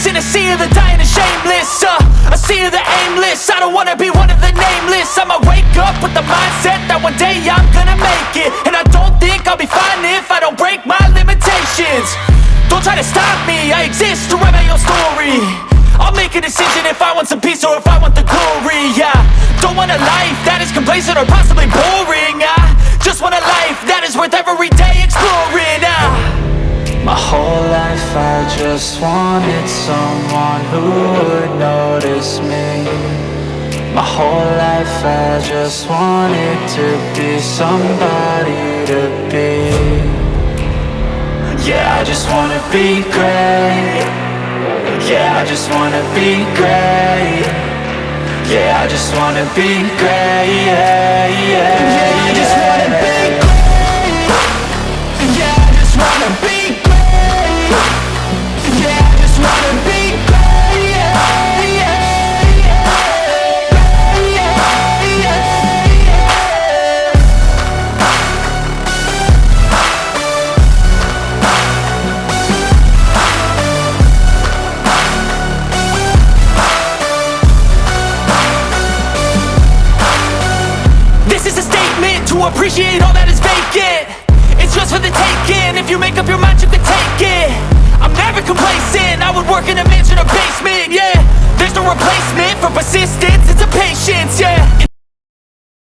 In a sea of the dying and shameless, a sea of the aimless. I don't wanna be one of the nameless. I'ma wake up with the mindset that one day I'm gonna make it. And I don't think I'll be fine if I don't break my limitations. Don't try to stop me, I exist to write my own story. I'll make a decision if I want some peace or if I want the glory. Yeah, don't want a life that is complacent or possibly boring. I just want a life that is worth every day exploring. My whole life I just wanted someone who would notice me. My whole life I just wanted to be somebody to be. Yeah, I just wanna be great. Yeah, I just wanna be great. Yeah, I just wanna be great. Yeah, I just wanna be great. Yeah, I just wanna be great. Yeah, I just wanna be great. This is a statement to appreciate all that is vacant. It's just for the taking. If you make up your mind, you can take it. I'm never complacent. I would work in a mansion or basement. Yeah, there's no replacement for persistence. It's a patience. Yeah.